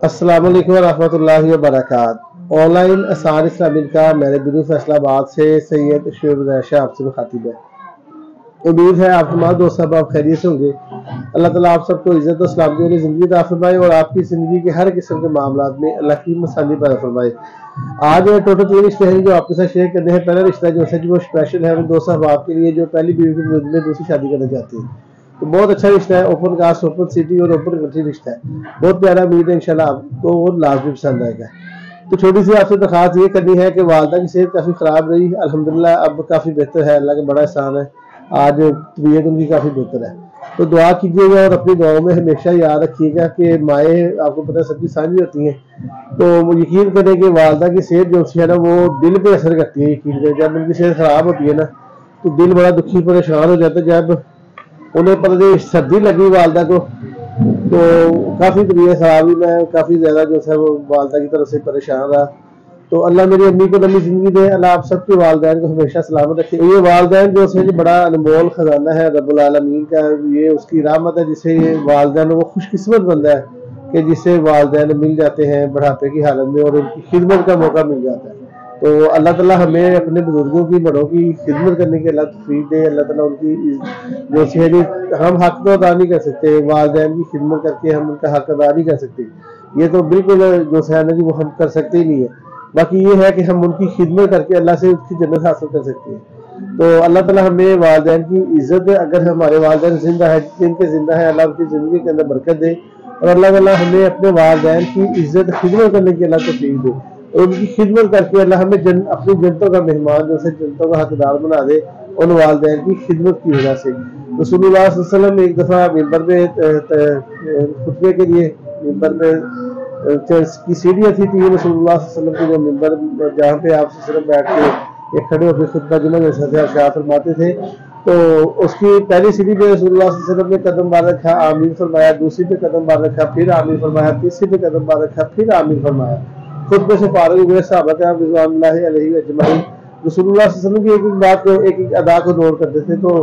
अस्सलाम वालेकुम रहमतुल्लाहि व बरकात। ऑनलाइन आसान इस्लामी का मेरे बिरू फैसलाबाद से सैयद शुएब शाह आपसे मुखातिब है। उम्मीद है आप तमाम दोस्त साहब आप खैरियत से होंगे। अल्लाह ताला आप सबको इज्जत और सलामती वाली ज़िंदगी अता फरमाए और आपकी ज़िंदगी के हर किस्म के मामलात में अल्लाह की मसानी पैदा फरमाए। आज टोटल 3 रिश्ते हैं जो आपके साथ शेयर करने हैं। पहला रिश्ता जो है वो स्पेशल है, वो दोस्त साहब आपके लिए जो पहली बीवी के विरुद्ध में दूसरी शादी करना चाहते हैं। तो बहुत अच्छा रिश्ता है, ओपन कास्ट, ओपन सिटी और ओपन कंट्री रिश्ता है। बहुत प्यारा, उम्मीद है इंशाल्लाह आपको वो लाजमी पसंद आएगा। तो छोटी सी आपसे दरख्वास्त ये करनी है कि वालदा की सेहत काफ़ी ख़राब रही, अल्हम्दुलिल्लाह अब काफ़ी बेहतर है, अल्लाह का बड़ा एहसान है। आज तबीयत उनकी काफ़ी बेहतर है। तो दुआ कीजिएगा और अपनी दुआओं में हमेशा याद रखिएगा कि माएँ आपको पता है सबकी साझी होती हैं। तो यकीन करें कि वालदा की सेहत जो है ना वो दिल पे असर करती है। यकीन करें जब उनकी सेहत ख़राब होती है ना तो दिल बड़ा दुखी परेशान हो जाता है। जब उन्हें पता नहीं सर्दी लगी वालदा को तो काफ़ी तबीयत खराब हुई, मैं काफ़ी ज़्यादा जो है वो वालदा की तरफ से परेशान रहा। तो अल्लाह मेरी अम्मी को लंबी ज़िंदगी दे, अल्लाह आप सबके वालदैन को हमेशा सलामत रखे। ये वालदैन जो है बड़ा अनमोल ख़जाना है रब्बुल आलमीन का, ये उसकी रहमत है। जिसे ये वालदैन वो खुशकिस्मत बंदा है कि जिसे वालदैन मिल जाते हैं बुढ़ापे की हालत में और उनकी खिदमत का मौका मिल जाता है। तो अल्लाह ताला हमें अपने बुजुर्गों की, बड़ों की खिदमत करने की अल्लाह तौफीक दे। अल्लाह ताला उनकी जो शहरी हम हक तो अदा नहीं कर सकते, वालदैन की खिदमत करके हम उनका हक अदा नहीं कर सकते। ये तो बिल्कुल जो है ना जी वो हम कर सकते ही नहीं है। बाकी ये है कि हम उनकी खिदमत करके अल्लाह से उसकी जन्नत हासिल कर सकते हैं। तो अल्लाह ताला हमें वालदैन की इज्जत, अगर हमारे वालदैन जिंदा है, जिनके जिंदा है, अल्लाह उनकी ज़िंदगी के अंदर बरकत दे और अल्लाह ताला हमें अपने वालदैन की इज्जत खिदमत करने की अल्लाह तौफीक दे और उनकी खिदमत करके अल्लाह हमें अपनी जन्नतों का मेहमान, जैसे जन्नतों का हकदार बना दे उन वालदैन की खिदमत की वजह से। रसूलुल्लाह सल्लल्लाहु अलैहि वसल्लम एक दफ़ा मिंबर में खुतबे के लिए मिंबर में की सीढ़ियाँ थी, तीन रसूलुल्लाह सल्लल्लाहु अलैहि वसल्लम की जो मिंबर जहाँ पे आप सल्लल्लाहु अलैहि वसल्लम बैठ के एक खड़े होकर खुतबा जुमा जैसा शाह फरमाते थे। तो उसकी पहली सीढ़ी पे रसूलुल्लाह सल्लल्लाहु अलैहि वसल्लम ने कदम बार रखा, आमीन फरमाया, दूसरी पे कदम बार रखा, फिर आमीन फरमाया, तीसरी पे कदम बार रखा, फिर आमीन फरमाया। खुतबे से फारिग हुए सहाबा किराम रिज़वानुल्लाहि अलैहिम अजमईन रसूलुल्लाह सल्लल्लाहु अलैहि वसल्लम की एक एक बात को, एक एक अदा को नोट करते थे। तो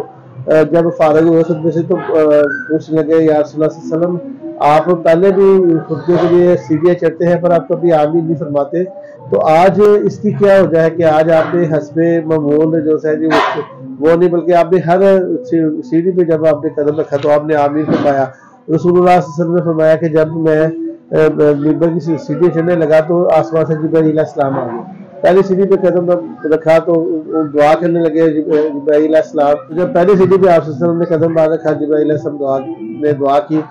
जब फारिग हुए खुतबे से तो पूछने लगे, या रसूलुल्लाह सल्लल्लाहु अलैहि वसल्लम आप पहले भी खुतबे के लिए सीढ़ियाँ चढ़ते हैं पर आप कभी आमीन नहीं फरमाते, तो आज इसकी क्या वजह है कि आज आपने हस्बे मामूल जो है जी वो नहीं, बल्कि आपने हर सीढ़ी पे जब आपने कदम रखा तो आपने आमीन फरमाया। रसूलुल्लाह सल्लल्लाहु अलैहि वसल्लम ने फरमाया कि जब मैं मिंबर की सीढ़ी चढ़ने लगा तो आसमान से जिब्राइल अलैहिस्सलाम आ गए। पहली सीढ़ी पे कदम रखा तो वो दुआ करने लगे जिब्राइल अलैहिस्सलाम। जब पहली सीढ़ी पे आप सल्लल्लाहु अलैहि वसल्लम ने कदम बार रखा, जिब्राइल अलैहिस्सलाम ने दुआ की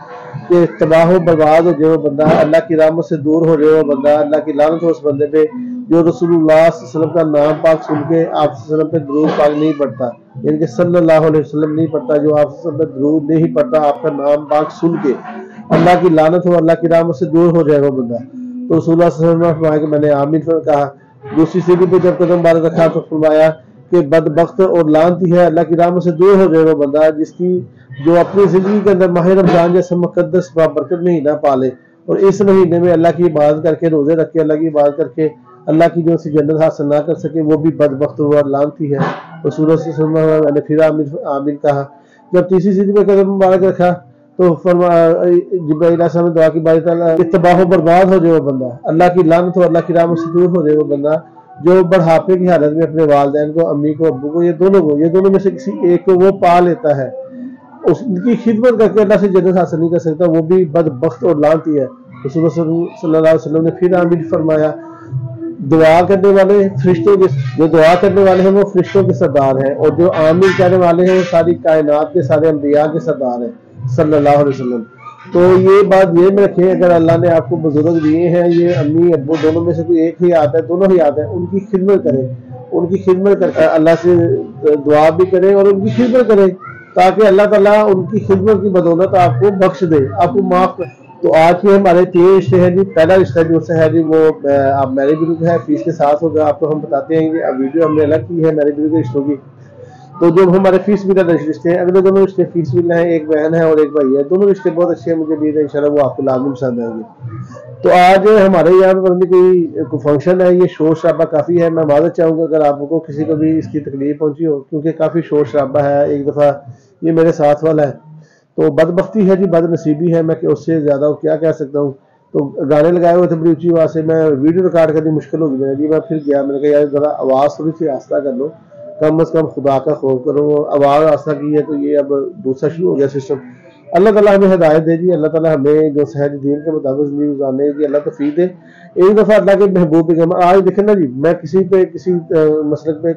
कि तबाह हो बर्बाद हो जाए वो बंदा, अल्लाह की रहमत से दूर हो जाए वो बंदा, अल्लाह की लानत हो उस बंदे पे जो रसूलुल्लाह सल्लल्लाहु अलैहि वसल्लम का नाम पाक सुन के आप सल्लल्लाहु अलैहि वसल्लम पे दरूद पाक नहीं पढ़ता, यानी कि सल्लल्लाहु अलैहि वसल्लम नहीं पढ़ता, जो आप सल्लल्लाहु अलैहि वसल्लम पे दरूद नहीं पढ़ता, आपका नाम पाक सुन के अल्लाह की लानत हो, अल्लाह की रहमत से दूर हो जाएगा बंदा। तो रसूलुल्लाह सल्लल्लाहु अलैहि वसल्लम ने फरमाया कि मैंने आमीन कहा। दूसरी सीढ़ी पे जब कदम बार रखा तो फरमाया कि बदबख्त और लानती है, अल्लाह की रहमत से दूर हो जाएगा बंदा जिसकी जो अपनी ज़िंदगी के अंदर माह रमज़ान जैसा मुक़द्दस बरकत महीना पाले और इस महीने में अल्लाह की इबादत करके, रोज़े रख के अल्लाह की इबादत करके अल्लाह की जो सी जन्नत हासिल ना कर सके, वो भी बदबख्त और लानती है। रसूलुल्लाह सल्लल्लाहु अलैहि वसल्लम ने फिर आमीन आमीन कहा। जब तीसरी सीढ़ी पे कदम मुबारक रखा तो जिब्राइल अलैहिस्सलाम ने दुआ की, बारी ताला कि तबाह बर्बाद हो जाए वो बंदा, अल्लाह की लानत हो, अल्लाह की रहमत से दूर हो जाए वो बंदा जो बुढ़ापे की हालत में अपने वालिदैन को, अम्मी को, अब्बू को, ये दोनों में से किसी एक को वो पा लेता है, उसकी खिदमत करके अल्लाह से जन्नत हासिल नहीं कर सकता, वो भी बदबख्त और लानती है। रसूलुल्लाह सल्लल्लाहु अलैहि वसल्लम ने फिर आमीन फरमाया। दुआ करने वाले फरिश्तों के, जो दुआ करने वाले हैं वो फरिश्तों के सरदार हैं और जो आमीन कहने वाले हैं वो सारी कायनात के सारे अंबिया के सरदार हैं सल्लल्लाहु अलैहि वसल्लम। तो ये बात ये में रखें, अगर अल्लाह ने आपको बुजुर्ग दिए हैं, ये अम्मी अब्बू दोनों में से कोई एक ही आता है, दोनों ही आता है, उनकी खिदमत करें, उनकी खिदमत करके अल्लाह से दुआ भी करें और उनकी खिदमत करें ताकि अल्लाह ताला उनकी खिदमत की बदौलत आपको बख्श दे, आपको माफ कर। तो आज के हमारे 3 रिश्ते हैं जी। पहला रिश्ता जो है जी वो आप मैरिज ग्रुप है, फीस के साथ होगा, आपको हम बताते हैं कि अब वीडियो हमने अलग की है मैरिज ग्रुप के रिश्तों की। तो जो हमारे फीस मिला रिश्ते हैं, अगले दोनों रिश्ते फीस मिला है, एक बहन है और एक भाई है, दोनों रिश्ते बहुत अच्छे हैं, मुझे उम्मीद है इंशाल्लाह वो आपको लाजमी पसंद आएंगे। तो आज हमारे यहाँ पे कोई फंक्शन है, ये शोर शराबा काफ़ी है, मैं माजरत चाहूँगा अगर आपको किसी को भी इसकी तकलीफ पहुँची हो, क्योंकि काफ़ी शोर शराबा है। एक दफ़ा ये मेरे साथ वाला है, तो बदबख्ती है जी, बदनसीबी है, मैं उससे ज़्यादा क्या कह सकता हूँ। तो गाने लगाए हुए थे बड़ी ऊंची आवाज़ से, मैं वीडियो रिकॉर्ड करनी मुश्किल होगी मेरे लिए। मैं फिर गया, मैंने कहा यार ज़रा आवाज़ थोड़ी सी आस्ता कर लो, कम अज़ कम खुदा का खौफ करो। आवाज़ आस्ता की है तो ये अब दूसरा शुरू हो गया सिस्टम। अल्लाह ताला हमें हिदायत दे जी, अल्लाह ताला हमें जो सहज दीन के मुताबिक ज़िंदगी गुजारने की अल्लाह तौफीक दे। एक दफ़ा अल्लाह के महबूब पैगम्बर, आज देखें ना जी, मैं किसी पे किसी मसलक पे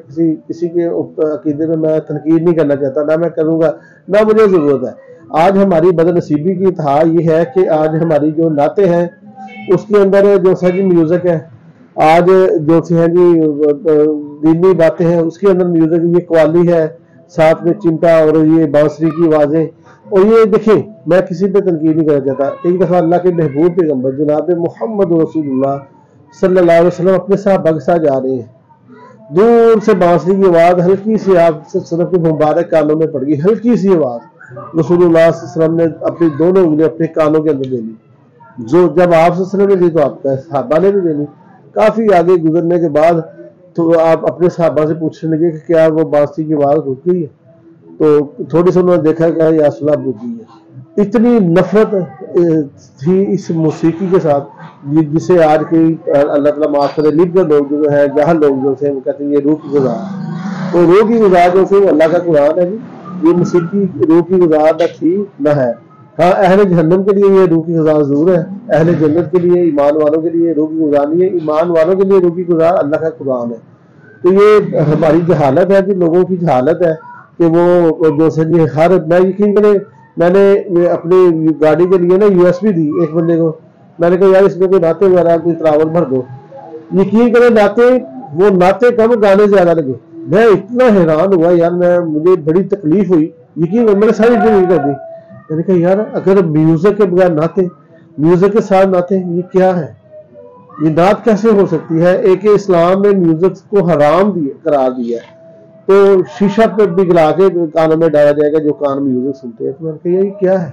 किसी के अकीदे में मैं तनकीद नहीं करना चाहता, ना मैं करूँगा, ना मुझे ज़रूरत है। आज हमारी बदनसीबी की इंतहा ये है कि आज हमारी जो नाते हैं उसके अंदर जो सा जी म्यूज़िक है, आज जो सी है जी दीनी बातें हैं उसके अंदर म्यूज़िक, ये कवाली है, साथ में चिमटा और ये बांसुरी की आवाज़ें। और ये देखें, मैं किसी पे तनकीद नहीं करना चाहता। एक दफ़ा अल्लाह के महबूब पैगम्बर जनाब मोहम्मद रसूलुल्लाह सल्लल्लाहु अलैहि वसल्लम अपने सहाबा के साथ जा रहे हैं, दूर से बांसुरी की आवाज़ हल्की सी आप सल्लल्लाहु के मुबारक कानों में पड़ गई, हल्की सी आवाज़। रसूलुल्लाह सल्लल्लाहु अलैहि वसल्लम ने अपनी दोनों उंगलियां अपने कानों के अंदर दे ली, जो जब आप सल्लल्लाहु अलैहि वसल्लम ने दी तो आपका सहाबा ने भी देनी। काफ़ी आगे गुजरने के बाद तो आप अपने सहाबा से पूछने लगे कि क्या वो बांसुरी की आवाज़ रुक गई है? तो थोड़ी सी उन्होंने देखा कि या रसूल अल्लाह रुक गई है। इतनी नफरत थी इस मौसीकी के साथ, जिसे आज की अल्लाह ताला माफ करे लिबरल लोग जो है, जहाँ लोग जो है वो कहते हैं ये रूह की गुजार। तो रूह की गुजार जो है अल्लाह का कुरान है जी, ये मौसीकी रूह की गुजार न थी न है। हाँ, अहले जहन्नम के लिए ये रूह की गुजार जरूर है, अहले जन्नत के लिए, ईमान वालों के लिए रूह की गुजार नहीं है। ईमान वालों के लिए रूह की गुजार अल्लाह का कुरान है। तो ये हमारी जहालत है, कि लोगों की जहालत है कि वो जैसे जी हर, मैं यकीन करें, मैंने अपनी गाड़ी के लिए ना यूएसबी दी एक बंदे को, मैंने कहा यार इसमें कोई नाते वगैरह कोई तरावल भर दो। यकीन करें नाते, वो नाते कम गाने ज्यादा लगे। मैं इतना हैरान हुआ यार, मुझे बड़ी तकलीफ हुई। यकीन करें मैंने सारी जिंदगी कर दी। मैंने कहा यार अगर म्यूजिक के बगैर नाते, म्यूजिक के साथ नाते, ये क्या है? ये नात कैसे हो सकती है? एक इस्लाम में म्यूजिक को हराम करार दिया है, तो शीशा पे पिघला के कानों में डाला जाएगा जो कान म्यूजिक सुनते हैं। तो मैंने कहा ये क्या है?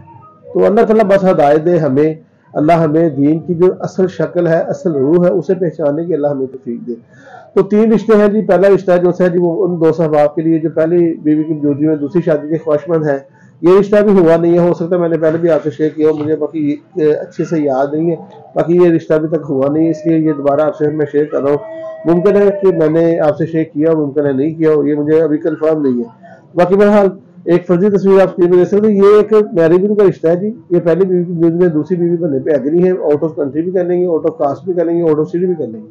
तो अल्लाह ताला बस हिदायत दे हमें, अल्लाह हमें दीन की जो असल शक्ल है, असल रूह है, उसे पहचानने की अल्लाह हमें तौफीक दे। तो 3 रिश्ते हैं जी। पहला रिश्ता जो है जी वो उन 2 सहबाब के लिए जो पहली बीवी की मौजूदगी में दूसरी शादी के ख्वाहिशमंद है। ये रिश्ता भी हुआ नहीं है, हो सकता है मैंने पहले भी आपसे शेयर किया हो, मुझे बाकी अच्छे से याद नहीं है। बाकी ये रिश्ता अभी तक हुआ नहीं है, इसलिए ये दोबारा आपसे मैं शेयर कर रहा हूँ। मुमकिन है कि मैंने आपसे शेयर किया हो, मुमकिन है नहीं किया हो, ये मुझे अभी कंफर्म नहीं है। बाकी बहरहाल एक फर्जी तस्वीर आप स्क्रीन में देख सकते हैं। ये एक मैरिज का रिश्ता है जी। ये पहली बीवी की मौजूदगी में दूसरी बीवी बनने पे एग्री है, आउट ऑफ कंट्री भी कर लेंगे, आउट ऑफ कास्ट भी कर लेंगे, आउट ऑफ सिटी भी कर लेंगे।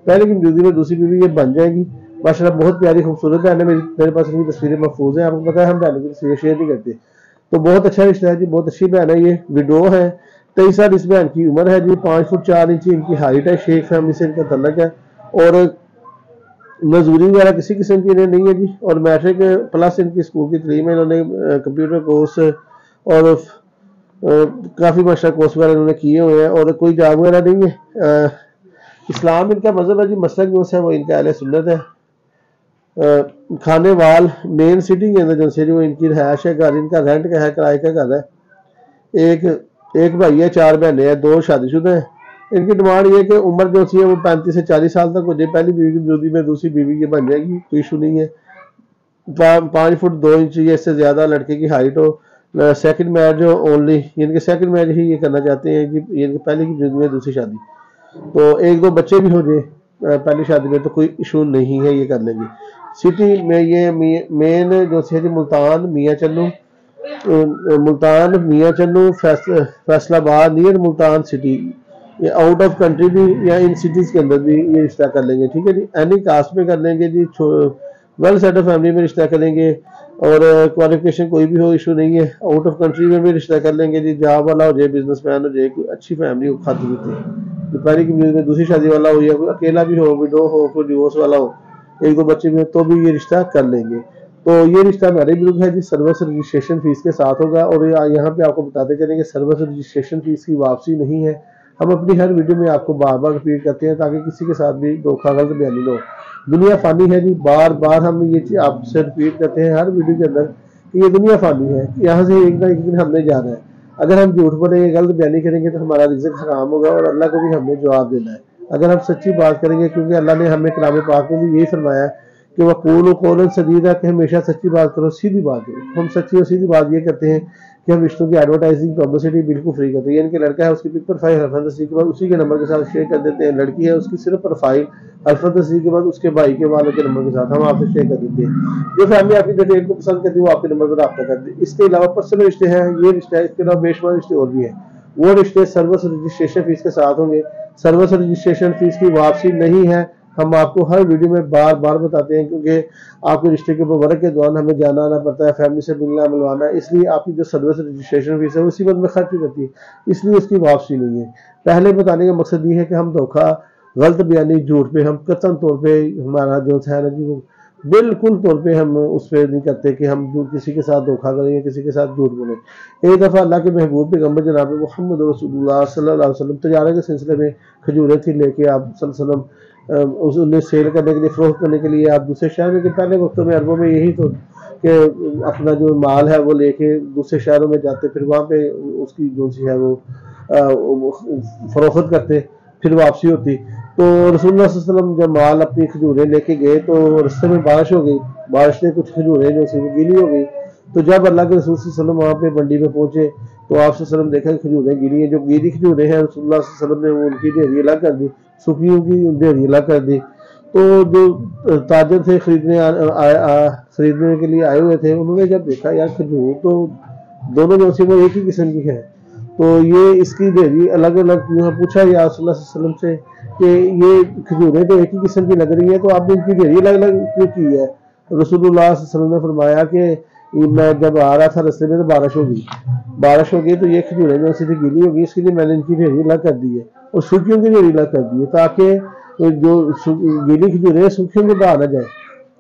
पहले की मौजूदगी में दूसरी बीवी ये बन जाएगी। माशाल्लाह बहुत प्यारी खूबसूरत है। मेरे पास इनकी तस्वीरें महफूज हैं। आपको पता है हम बहनों की तस्वीरें शेयर नहीं करते। तो बहुत अच्छा रिश्ता है जी, बहुत अच्छी बहन है। ये विडो है, 23 साल इस बहन की उम्र है जी। 5 फुट 4 इंच इनकी हाइट है। शेख फैमिली से इनका तल्लक है और मजदूरी वगैरह किसी किस्म की इन्हें नहीं है जी। और मैट्रिक प्लस इनकी स्कूल की तलीम है। इन्होंने कंप्यूटर कोर्स और काफ़ी माशाल्लाह कोर्स वगैरह इन्होंने किए हुए हैं और कोई जॉब वगैरह नहीं है। इस्लाम इनका मजहब है जी। मसलक जो है वो इनका अहले सुन्नत है। खाने वाल मेन सिटी के अंदर जो है वो इनकी रहायश है। घर इनका रेंट का है, किराए का घर है। एक भाई है, 4 बहनें हैं, 2 शादीशुदा हैं। इनकी डिमांड ये है कि उम्र जो सी है वो 35 से 40 साल तक हो जाए। पहली बीवी की मौजूदगी में दूसरी बीवी की बन जाएगी, कोई इशू नहीं है। 5 फुट 2 इंच या इससे ज़्यादा लड़के की हाइट हो। सेकंड मैरिज हो ओनली, इनके सेकंड मैरिज ही ये करना चाहते हैं कि इनकी पहली की मौजूदगी में दूसरी शादी, तो 1-2 बच्चे भी हो जाए पहली शादी में तो कोई इशू नहीं है, ये कर लेंगे। सिटी में ये मेन जो है मुल्तान मियाँ चन्नू फैसलाबाद नियर मुल्तान सिटी, ये आउट ऑफ कंट्री भी या इन सिटीज़ के अंदर भी ये रिश्ता कर लेंगे। ठीक है जी। एनी कास्ट में कर लेंगे जी, वेल सेटल फैमिली में रिश्ता करेंगे और क्वालिफिकेशन कोई भी हो, इशू नहीं है। आउट ऑफ कंट्री में भी रिश्ता कर लेंगे जी, जॉब वाला हो जाए, बिजनेसमैन हो जाए, कोई अच्छी फैमिली हो, खाती पीती, पहली की में दूसरी शादी वाला हो या कोई अकेला भी हो, विडो हो, कोई डिवोर्स वाला हो, 1-2 बच्चे भी हो, तो भी ये रिश्ता कर लेंगे। तो ये रिश्ता मैरिज ग्रुप है जी। सर्विस रजिस्ट्रेशन फीस के साथ होगा और यहाँ पे आपको बताते चलेंगे सर्विस रजिस्ट्रेशन फीस की वापसी नहीं है। हम अपनी हर वीडियो में आपको बार बार रिपीट करते हैं ताकि किसी के साथ भी धोखा गलत बयानी न हो। दुनिया फानी है जी, बार बार हम ये चीज आपसे रिपीट करते हैं हर वीडियो के अंदर कि ये दुनिया फानी है, यहाँ से एक ना एक दिन हमने जाना है। अगर हम झूठ बोलेंगे, गलत बयानी करेंगे तो हमारा रिज़्क हराम होगा और अल्लाह को भी हमें जवाब देना है। अगर हम सच्ची बात करेंगे, क्योंकि अल्लाह ने हमें कलाम पाक में भी यही फरमाया है कि वक़ूलू क़ौलन सदीदा, कि हमेशा सच्ची बात करो, सीधी बात करो। हम सच्ची और सीधी बात ये करते हैं कि हम रिश्तों की एडवर्टाइजिंग पब्लिसिटी बिल्कुल फ्री करते हैं। यानी कि लड़का है उसकी पिक प्रोफाइल हरफत नसीब के बाद उसी के नंबर के साथ शेयर कर देते हैं, लड़की है उसकी सिर्फ प्रोफाइल हरफत नसीब के बाद उसके भाई के वालों के नंबर के साथ हम आपसे शेयर कर देते हैं। जो फैमिली आपकी डिटेल को पसंद करती है वो आपके नंबर पर रब्ता करती है। इसके अलावा पर्सनल रिश्ते हैं, ये रिश्ता है, इसके अलावा बेशुमार रिश्ते और भी हैं। वो रिश्ते सर्विस रजिस्ट्रेशन फीस के साथ होंगे। सर्विस रजिस्ट्रेशन फीस की वापसी नहीं है, हम आपको हर वीडियो में बार बार बताते हैं, क्योंकि आपके रिश्ते के वर्क के दौरान हमें जाना आना पड़ता है, फैमिली से मिलना मिलवाना, इसलिए आपकी जो सर्विस रजिस्ट्रेशन फीस है उसी वक्त में खर्च हो जाती है, इसलिए उसकी वापसी नहीं है। पहले बताने का मकसद ये है कि हम धोखा, गलत बयानी, झूठ पे हम कतन तौर पे हमारा जो है ना जी वो बिल्कुल तौर पे हम उस पर नहीं करते कि हम जो किसी के साथ धोखा करें या किसी के साथ झूठ बोलें। एक दफ़ा अल्लाह के महबूब पैगम्बर जनाब मोहम्मद रसूलुल्लाह सल्लल्लाहु अलैहि वसल्लम तजारत के सिलसिले में खजूरें थी लेके आप सल्लल्लाहु अलैहि वसल्लम उन्हें सेल करने के लिए, फरोख्त करने के लिए आप दूसरे शहर में, पहले वक्तों में अरबों में यही तो कि अपना जो माल है वो लेके दूसरे शहरों में जाते, फिर वहाँ पे उसकी जो सी है वो फरोख्त करते, फिर वापसी होती। तो रसूलुल्लाह सल्लल्लाहु अलैहि वसल्लम जब माल अपनी खजूरें लेके गए तो रास्ते में बारिश हो गई, बारिश ने कुछ खजूरें जो सी वो गीली हो गई। तो जब अल्लाह के रसूल सल्लल्लाहु अलैहि वसल्लम वहाँ पे मंडी में पहुंचे तो आप सल्लल्लाहु अलैहि वसल्लम देखा कि खजूरें गीली हैं। जो गीली खजूरें हैं रसूलुल्लाह सल्लल्लाहु अलैहि वसल्लम ने वो उनकी ढेरी अलग कर दी, सूखियों की ढेरी अलग कर दी। तो जो ताजर थे खरीदने के लिए आए हुए थे, उन्होंने जब देखा यार खजूर तो दोनों जो सी वो एक ही किस्म की है, तो ये इसकी ढेरी अलग अलग क्यों है। पूछा या रसूलुल्लाह सल्लल्लाहु अलैहि वसल्लम से कि ये खजूरें तो एक ही किस्म की लग रही है, तो आपने इनकी ढेरी अलग अलग क्यों की है। रसूलुल्लाह सल्लल्लाहु अलैहि वसल्लम ने फरमाया कि मैं जब आ रहा था रास्ते में तो बारिश हो गई तो ये खजूरें जो सी गीली हो गई, इसके लिए मैंने इनकी ढेरी अलग कर दी है और सूखियों की ढेरी अलग कर दी है, ताकि जो गीली खजूरें सूखियों के बाहर न जाए।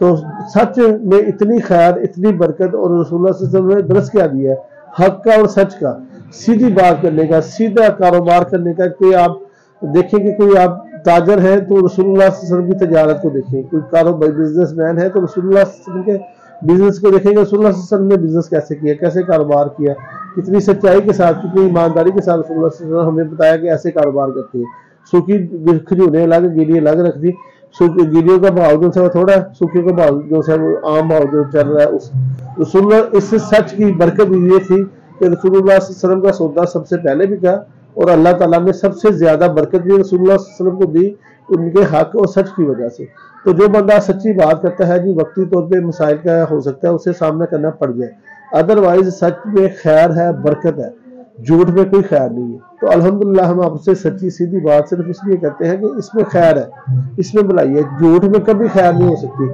तो सच में इतनी खैर, इतनी बरकत, और रसूलुल्लाह सल्लल्लाहु अलैहि वसल्लम ने दरस क्या दिया है हक का और सच का, सीधी बात करने का, सीधा कारोबार करने का। कोई आप देखें कि कोई आप ताजर है तो रसूलुल्लाह सल्लल्लाहु अलैहि वसल्लम की तजारत को देखें, कोई कारोबार बिजनेसमैन है तो रसूलुल्लाह सल्लल्लाहु अलैहि वसल्लम के बिजनेस को देखेंगे, रसूलुल्लाह सल्लल्लाहु अलैहि वसल्लम ने बिजनेस कैसे किया, कैसे कारोबार किया, कितनी सच्चाई के साथ, कितनी ईमानदारी के साथ रसूलुल्लाह सल्लल्लाहु अलैहि वसल्लम हमें बताया कि ऐसे कारोबार करते हैं। सूखी खजूरें अलग, गीली अलग रख दी। गीलियों का भाव जो है वो थोड़ा, सूखियों का भाव जो है वो आम भाव जो चल रहा है। उस रसूलुल्लाह इससे सच की बरकत ये थी कि रसूलुल्लाह सल्लल्लाहु अलैहि वसल्लम का सौदा सबसे पहले भी था और अल्लाह ताला ने सबसे ज्यादा बरकत भी रसूलुल्लाह सल्लल्लाहु अलैहि वसल्लम को दी उनके हक और सच की वजह से। तो जो बंदा सच्ची बात करता है जी, वक्ती तौर पे मसाइल का हो सकता है उसे सामना करना पड़ जाए, अदरवाइज सच में खैर है, बरकत है, झूठ में कोई खैर नहीं है। तो अल्हम्दुलिल्लाह हम आपसे सच्ची सीधी बात सिर्फ इसलिए कहते हैं कि इसमें खैर है, इसमें भलाई है, झूठ में कभी खैर नहीं हो सकती।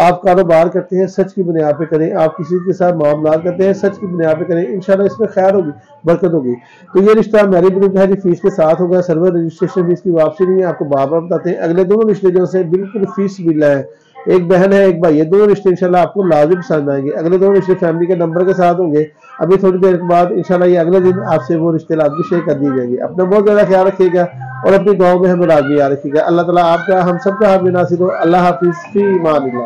आप कारोबार करते हैं सच की बुनियाद पे करें, आप किसी के साथ मामला करते हैं सच की बुनियाद पे करें, इंशाल्लाह इसमें खैर होगी, बरकत होगी। तो ये रिश्ता मैरिज ग्रुप है जी, फीस के साथ होगा, सर्वर रजिस्ट्रेशन फीस की वापसी नहीं है, आपको बार बार बताते हैं। अगले दोनों रिश्ते जो से बिल्कुल फीस मिला है, एक बहन है एक भाई है, दोनों रिश्ते इंशाल्लाह आपको लाजिम पसंद आएंगे। अगले दोनों रिश्ते फैमिली के नंबर के साथ होंगे। अभी थोड़ी देर के बाद इंशाल्लाह ये अगले दिन आपसे वो रिश्ते लाजमी शेयर कर दिए जाएंगे। अपना बहुत ज्यादा ख्याल रखिएगा और अपनी गाँव में हमें लाजमी याद रखिएगा। अल्लाह ताला आपका हम सबका हाथ में नासिर हो। अल्लाह हाफिज़, फी अमान अल्लाह।